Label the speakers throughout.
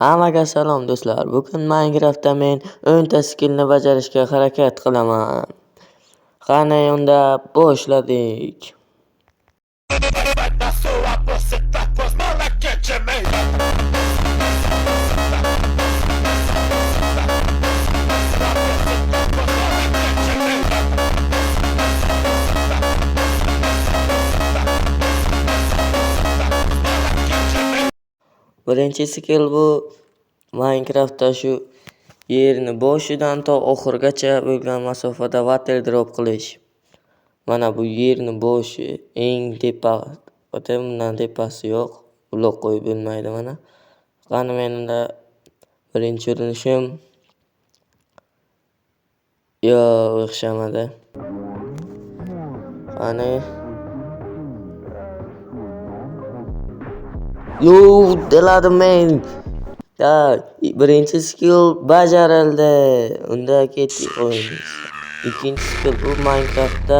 Speaker 1: Hammaga salom do'stlar. Bugun Minecraftda men 10 ta skillni bajarishga harakat qilaman. Qani unda boshladik. Birinchi skill bu Minecraftda shu yerni boshidan to oxirigacha bo'lgan masofada water drop qilish. Mana bu yerni boshi eng tepa, bundan tepasi yo'q. Blok qo'yib bo'lmaydi mana. Qani menda birinchi urinishim yo'q, o'xshamadi. Qani uddaladim men. Birinchi skill bajarildi. Unda ketdik o'yinimiz. Ikkinchi skill bu Minecraftda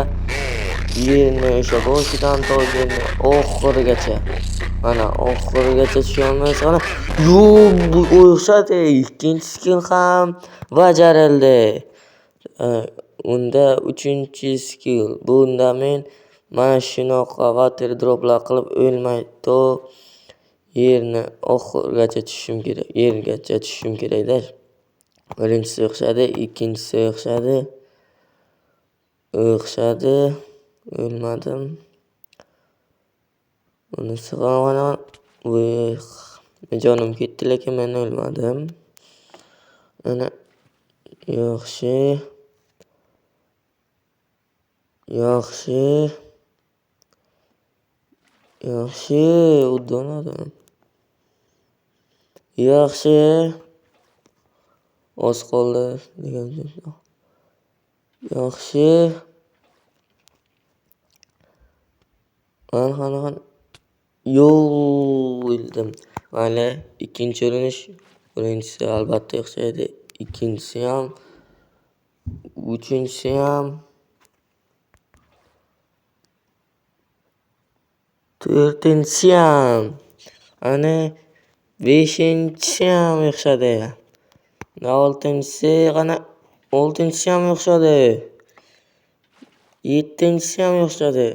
Speaker 1: yerni o'sha boshidan to yerni oxirigacha. Mana oxirigacha tushamiz. Mana bu o'xshadi. Ikkinchi skill ham bajarildi. Unda uchinchi skill. Bunda men mana shunaqa water droplar qilib o'lmay to yerni oxirigacha tushishim kerak. Yergacha tushishim kerak-da. Birinchisi o'xshadi, ikkinchisi o'xshadi. O'lmadim. Bunisi mana jonim ketdi, lekin men o'lmadim. Ana yaxshi. Uddaladim. Yaxshi. Oz qoldi degan. Yaxshi. Qani. O'ldim. Mayli, ikkinchi urinish. Birinchisi albatta o'xshaydi. Ikkinchisi ham, uchinchisi ham, to'rtinchisi ham, ana beshinchisi ham o'xshadi. Oltinchisi ham o'xshadi. Yettinchisi ham o'xshadi.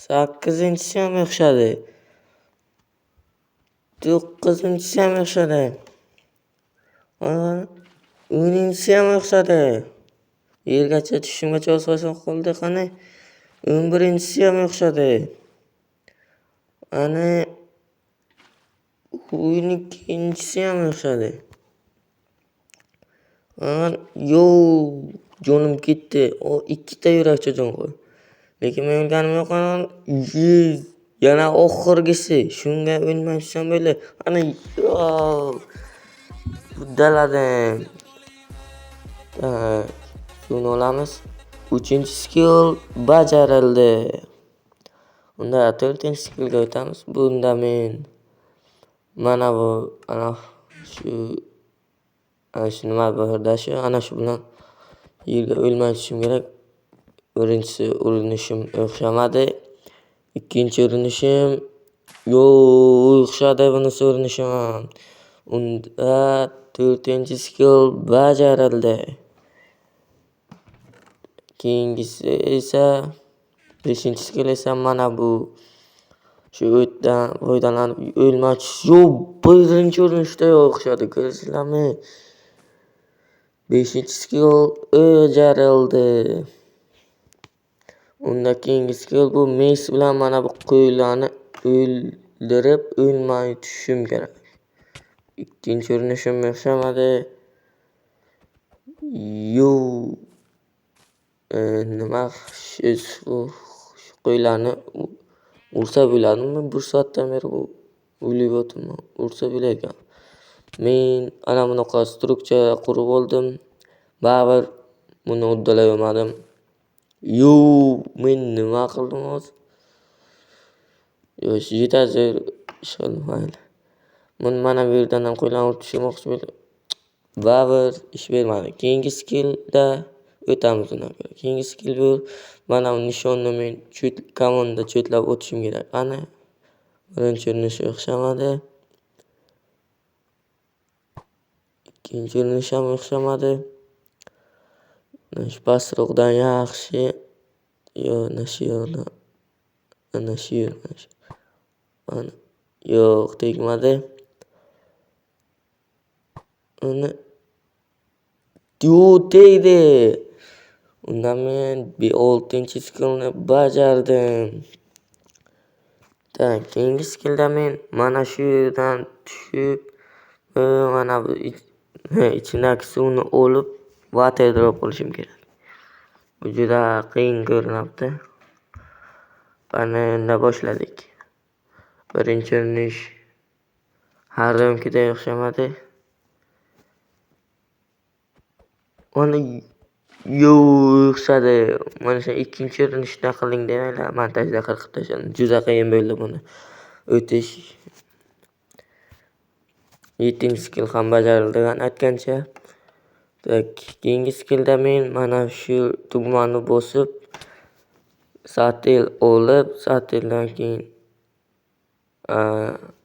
Speaker 1: Sakkizinchisi ham o'xshadi. To'qqizinchisi ham o'xshadi. O'ninchisi ham o'xshadi. Yergacha tushishimgacha oz qoldi. Qani 11-inchisi ham o'xshadi. Ana 12-inchisi ham o'xshadi. Jonim ketdi. O ikkita yurakcha jon qo'y. Lekin men o'lganim yo'q. Yana oxirgisi. Shunga o'lmay tushsam bo'ldi. Ana uddaladim. Shuni olamiz. 3-chi skill bajarildi. Unda 4-chi skillga o'tamiz. Bunda men mana bu shu nima borda shu ana shu bilan yerga o'lmay tushishim kerak. Birinchisi urinishim o'xshamadi. Ikkinchi urinishim o'xshadi, bunisi urinishim ham. Unda 4-chi skill bajarildi. Keyingisi esa 5-chi skill esa mana bu shu o'tdan foydalanib o'lmay tushish. Birinchi urinishda o'xshadi, ko'rsizlarmi? 5-chi skill bajarildi. Unda keyingi skill bu mes bilan mana bu qo'ylarni o'ldirib o'lmay tushishim kerak. Ikkinchi urinishim o'xshamadi. Nima shu qo'ylarni ursa bo'ladimi? 1 soatdan beri o'lyapman. Ursa bo'lar. Men ana bunaqa strukturaga qurib oldim. Baribir buni uddalay olmadim. Men nima qildim hozir? Yetadi ishlaydi. Mana bu yerdan ham qo'ylarni urib tushirmoqchi bo'ldim. Baribir ish bermadi. Keyingi skillda o'tamiz undan ko'ra. Keyingi skill bu mana bu nishonni men komanda chetlab o'tishim kerak. Ana birinchi urinish o'xshamadi. ikkinchi urinish ham o'xshamadi. Shu pastroqdan yaxshi. Mana yo'q, tegmadi. Uni tegdi. Undan men 6-chi skillni bajardim. Tak, keyingi skillda men mana shu yerdan tushib, mana bu ichidagi suvni olib, water drop qilishim kerak. Bu juda qiyin ko'rinadi. Mana endi boshladik. Birinchi urinish har doimgidek o'xshamadi. Mana o'xshadi. Mana shu ikkinchi urinishda qiling demanglar, montajda qirqib tashladim. Juda qiyin bo'ldi buni o'tish. 7-chi skill ham bajarildi aytgancha. Tak, keyingi skillda men mana shu tugmani bosib, satel olib, sateldan keyin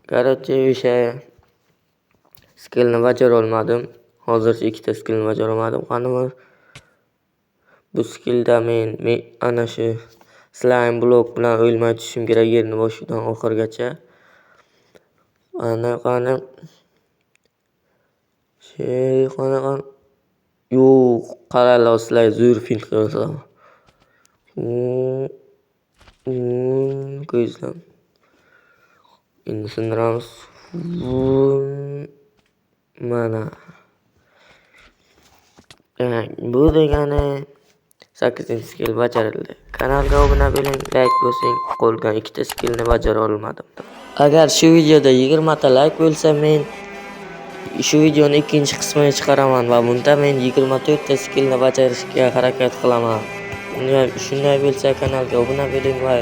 Speaker 1: короче, o'sha skillni bajara olmadim. Hozircha 2ta skillni bajara olmadim. Qani bu skillda men ana shu slime blok bilan o'lmay tushishim kerak yerni boshidan oxirigacha. Qani. Yo'q, qaranglar, sizlar zo'r fint qilyapsizlar. Ko'zlam. Endi sindiramiz. Mana. Bu degani 8-chi skill bajarildi. Kanalga obuna bo'ling, like bosing. Qolgan 2ta skillni bajara olmadim. Agar shu videoda 20 ta like bo'lsa, men shu videoni ikkinchi qismini chiqaraman va bunda men 24 ta skillni bajarishga harakat qilaman. Shunday bo'lsa, kanalga obuna bo'ling va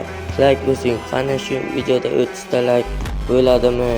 Speaker 1: like bosing. Qani shu videoda 30 ta like bo'ladimi?